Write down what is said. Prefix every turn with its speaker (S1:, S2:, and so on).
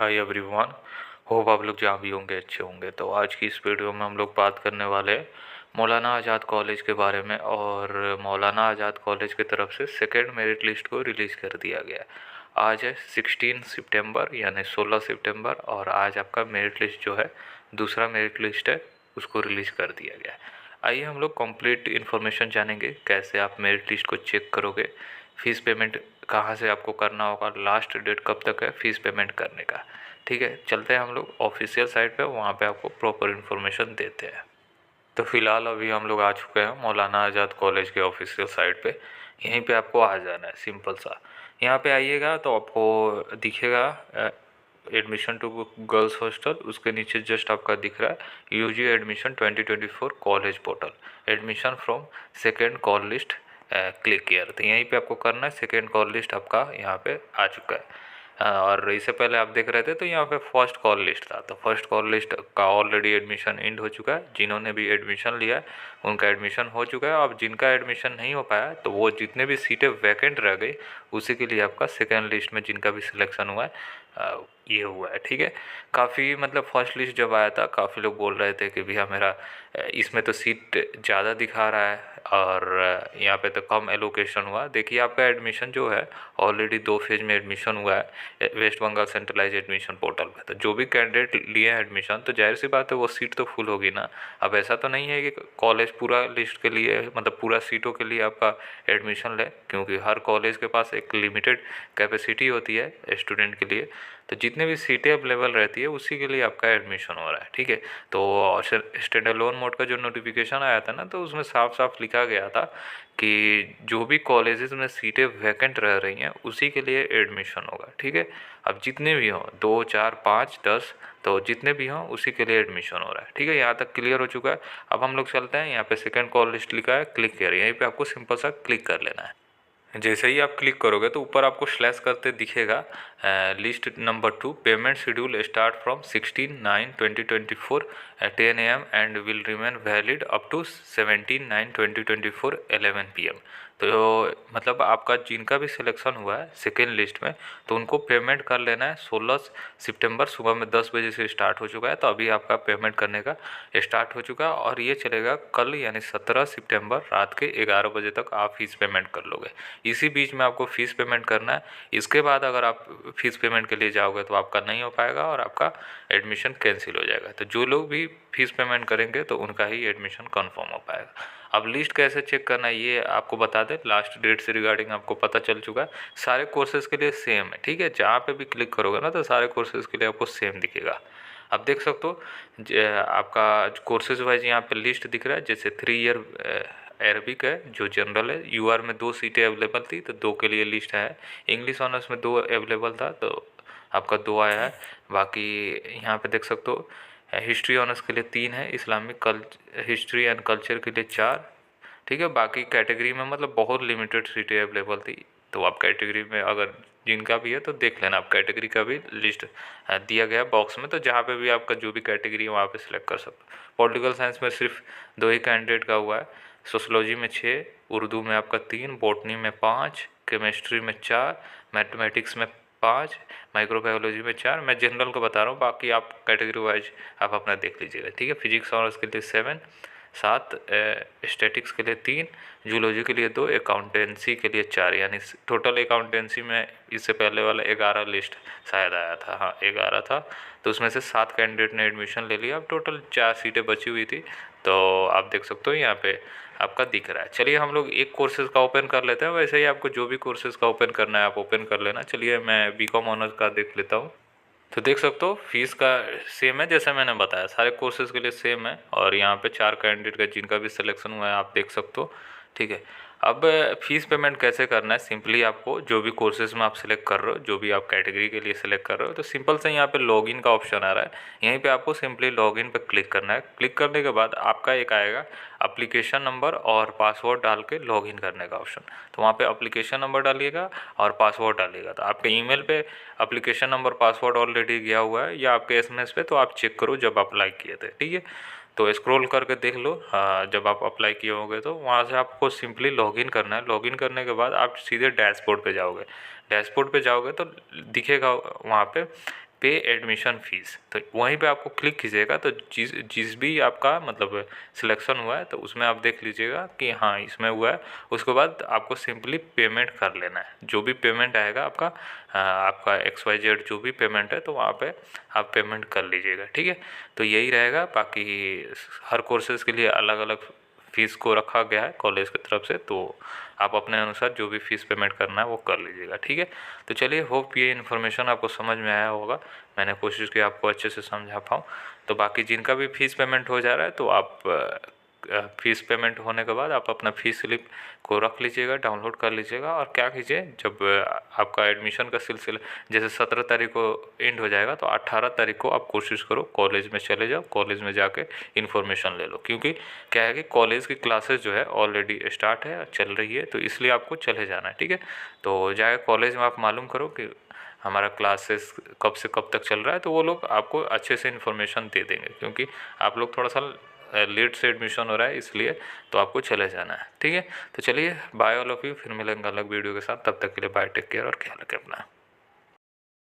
S1: Hi everyone. Hope आप लोग जहाँ भी होंगे अच्छे होंगे। तो आज की इस वीडियो में हम लोग बात करने वाले हैं मौलाना आज़ाद कॉलेज के बारे में। और मौलाना आज़ाद कॉलेज की तरफ से सेकेंड मेरिट लिस्ट को रिलीज़ कर दिया गया है। आज है 16 सितंबर यानी 16 सितंबर, और आज आपका मेरिट लिस्ट जो है, दूसरा मेरिट लिस्ट है, उसको रिलीज़ कर दिया गया है। आइए हम लोग कंप्लीट इन्फॉर्मेशन जानेंगे, कैसे आप मेरिट लिस्ट को चेक करोगे, फ़ीस पेमेंट कहाँ से आपको करना होगा, लास्ट डेट कब तक है फ़ीस पेमेंट करने का। ठीक है, चलते हैं हम लोग ऑफिशियल साइट पे, वहाँ पे आपको प्रॉपर इन्फॉर्मेशन देते हैं। तो फ़िलहाल अभी हम लोग आ चुके हैं मौलाना आज़ाद कॉलेज के ऑफिशियल साइट पे। यहीं पे आपको आ जाना है, सिंपल सा। यहाँ पे आइएगा तो आपको दिखेगा एडमिशन टू गर्ल्स हॉस्टल, उसके नीचे जस्ट आपका दिख रहा है UG admission 2024 college portal admission from second call list click किया। तो यहीं पे आपको करना है, सेकेंड कॉल लिस्ट आपका यहाँ पे आ चुका है। और इससे पहले आप देख रहे थे तो यहाँ पे फर्स्ट कॉल लिस्ट था, तो फर्स्ट कॉल लिस्ट का ऑलरेडी एडमिशन एंड हो चुका है। जिन्होंने भी एडमिशन लिया है उनका एडमिशन हो चुका है। अब जिनका एडमिशन नहीं हो पाया तो वो जितने भी सीटें वैकेंट रह गई उसी के लिए आपका सेकेंड लिस्ट में जिनका भी सिलेक्शन हुआ है ये हुआ है। ठीक है, काफ़ी मतलब फर्स्ट लिस्ट जब आया था काफ़ी लोग बोल रहे थे कि भैया मेरा इसमें तो सीट ज़्यादा दिखा रहा है और यहाँ पे तो कम एलोकेशन हुआ। देखिए आपका एडमिशन जो है ऑलरेडी 2 फेज में एडमिशन हुआ है West Bengal centralise admission portal पे। तो जो भी कैंडिडेट लिए हैं एडमिशन, तो जाहिर सी बात है वो सीट तो फुल होगी ना। अब ऐसा तो नहीं है कि कॉलेज पूरा लिस्ट के लिए मतलब पूरा सीटों के लिए आपका एडमिशन ले, क्योंकि हर कॉलेज के पास एक लिमिटेड कैपेसिटी होती है स्टूडेंट के लिए। तो जितने भी सीटें अवेलेबल रहती है उसी के लिए आपका एडमिशन हो रहा है। ठीक है, तो स्टैंड अलोन मोड का जो नोटिफिकेशन आया था ना, तो उसमें साफ साफ लिखा गया था कि जो भी कॉलेजेस में सीटें वैकेंट रह रही हैं उसी के लिए एडमिशन होगा। ठीक है, अब जितने भी हों 2 4 5 10, तो जितने भी हों उसी के लिए एडमिशन हो रहा है। ठीक है, यहाँ तक क्लियर हो चुका है। अब हम लोग चलते हैं, यहाँ पे सेकंड कॉल लिस्ट लिखा है, क्लिक करिए। यहीं पे आपको सिंपल सा क्लिक कर लेना है। जैसे ही आप क्लिक करोगे तो ऊपर आपको स्लैश करते दिखेगा list number 2 payment schedule start from 16/9/2024 at 10 AM and will remain valid up to 17/9/2024 11 PM। तो मतलब आपका जिनका भी सिलेक्शन हुआ है सेकेंड लिस्ट में, तो उनको पेमेंट कर लेना है। 16 सितंबर सुबह में 10 बजे से स्टार्ट हो चुका है, तो अभी आपका पेमेंट करने का स्टार्ट हो चुका है और ये चलेगा कल यानी 17 सितंबर रात के 11 बजे तक आप फीस पेमेंट कर लोगे। इसी बीच में आपको फ़ीस पेमेंट करना है। इसके बाद अगर आप फ़ीस पेमेंट के लिए जाओगे तो आपका नहीं हो पाएगा और आपका एडमिशन कैंसिल हो जाएगा। तो जो लोग भी फ़ीस पेमेंट करेंगे तो उनका ही एडमिशन कंफर्म हो पाएगा। अब लिस्ट कैसे चेक करना है ये आपको बता दें, लास्ट डेट से रिगार्डिंग आपको पता चल चुका है। सारे कोर्सेज़ के लिए सेम है। ठीक है, जहाँ पे भी क्लिक करोगे ना तो सारे कोर्सेज़ के लिए आपको सेम दिखेगा। आप देख सकते हो आपका कोर्सेज़ वाइज यहाँ पे लिस्ट दिख रहा है। जैसे 3 ईयर अरबिक है जो जनरल है, यूआर में 2 सीटें अवेलेबल थी तो 2 के लिए लिस्ट है। इंग्लिश ऑनर्स में 2 अवेलेबल था तो आपका 2 आया है। बाकी यहाँ पे देख सकते हो हिस्ट्री ऑनर्स के लिए 3 है, इस्लामिक हिस्ट्री एंड कल्चर के लिए 4। ठीक है, बाकी कैटेगरी में मतलब बहुत लिमिटेड सीटें अवेलेबल थी। तो आप कैटेगरी में अगर जिनका भी है तो देख लेना, आप कैटेगरी का भी लिस्ट दिया गया बॉक्स में, तो जहाँ पे भी आपका जो भी कैटेगरी है वहाँ पे सिलेक्ट कर सकते हो। पॉलिटिकल साइंस में सिर्फ 2 ही कैंडिडेट का हुआ है, सोशोलॉजी में 6, उर्दू में आपका 3, बॉटनी में 5, केमिस्ट्री में 4, मैथमेटिक्स में 5, माइक्रोबायोलॉजी में 4। मैं जनरल को बता रहा हूँ, बाकी आप कैटेगरी वाइज आप अपना देख लीजिएगा। ठीक है, फिजिक्स ऑनर्स के लिए 7, स्टैटिक्स के लिए 3, जूलॉजी के लिए 2, अकाउंटेंसी के लिए 4। यानी टोटल अकाउंटेंसी में इससे पहले वाला 11 लिस्ट शायद आया था, हाँ 11 था। तो उसमें से 7 कैंडिडेट ने एडमिशन ले लिया। अब टोटल 4 सीटें बची हुई थी। तो आप देख सकते हो यहाँ पे आपका दिख रहा है। चलिए हम लोग एक कोर्सेज़ का ओपन कर लेते हैं। वैसे ही आपको जो भी कोर्सेज़ का ओपन करना है आप ओपन कर लेना। चलिए मैं बीकॉम ऑनर्स का देख लेता हूँ। तो देख सकते हो फीस का सेम है, जैसे मैंने बताया सारे कोर्सेज़ के लिए सेम है। और यहाँ पे 4 कैंडिडेट का जिनका भी सिलेक्शन हुआ है आप देख सकते हो। ठीक है, अब फीस पेमेंट कैसे करना है, सिंपली आपको जो भी कोर्सेज़ में आप सिलेक्ट कर रहे हो, जो भी आप कैटेगरी के लिए सिलेक्ट कर रहे हो, तो सिंपल से यहाँ पे लॉगिन का ऑप्शन आ रहा है। यहीं पे आपको सिंपली लॉगिन पे क्लिक करना है। क्लिक करने के बाद आपका एक आएगा एप्लीकेशन नंबर और पासवर्ड डाल के लॉगिन करने का ऑप्शन। तो वहाँ पे एप्लीकेशन नंबर डालिएगा और पासवर्ड डालिएगा। तो आपके ईमेल पे एप्लीकेशन नंबर पासवर्ड ऑलरेडी गया हुआ है या आपके एसएमएस पे, तो आप चेक करो जब अप्लाई किए थे। ठीक है, तो स्क्रॉल करके देख लो। जब आप अप्लाई किए होंगे तो वहाँ से आपको सिंपली लॉगिन करना है। लॉगिन करने के बाद आप सीधे डैशबोर्ड पे जाओगे। डैशबोर्ड पे जाओगे तो दिखेगा वहाँ पे पे एडमिशन फ़ीस, तो वहीं पे आपको क्लिक कीजिएगा तो जिस भी आपका मतलब सिलेक्शन हुआ है तो उसमें आप देख लीजिएगा कि हाँ इसमें हुआ है। उसके बाद आपको सिंपली पेमेंट कर लेना है, जो भी पेमेंट आएगा आपका XYZ जो भी पेमेंट है तो वहाँ पे आप पेमेंट कर लीजिएगा, ठीक है। तो यही रहेगा, बाकी हर कोर्सेज़ के लिए अलग अलग फ़ीस को रखा गया है कॉलेज की तरफ से, तो आप अपने अनुसार जो भी फ़ीस पेमेंट करना है वो कर लीजिएगा, ठीक है। तो चलिए, होप ये इन्फॉर्मेशन आपको समझ में आया होगा, मैंने कोशिश की आपको अच्छे से समझा पाऊँ। तो बाकी जिनका भी फ़ीस पेमेंट हो जा रहा है तो आप फ़ीस पेमेंट होने के बाद आप अपना फ़ीस स्लिप को रख लीजिएगा, डाउनलोड कर लीजिएगा, और क्या कीजिए, जब आपका एडमिशन का सिलसिला जैसे 17 तारीख को एंड हो जाएगा तो 18 तारीख को आप कोशिश करो कॉलेज में चले जाओ, कॉलेज में जाके इन्फॉर्मेशन ले लो, क्योंकि क्या है कि कॉलेज की क्लासेस जो है ऑलरेडी स्टार्ट है, चल रही है, तो इसलिए आपको चले जाना है, ठीक है। तो जाए कॉलेज में आप मालूम करो कि हमारा क्लासेस कब से कब तक चल रहा है, तो वो लोग आपको अच्छे से इन्फॉर्मेशन दे देंगे, क्योंकि आप लोग थोड़ा सा लेट से एडमिशन हो रहा है इसलिए, तो आपको चले जाना है, ठीक है। तो चलिए, बाय ऑल ऑफ यू, फिर मिलेंगे अलग वीडियो के साथ, तब तक के लिए बाय, टेक केयर और ख्याल रखें अपना।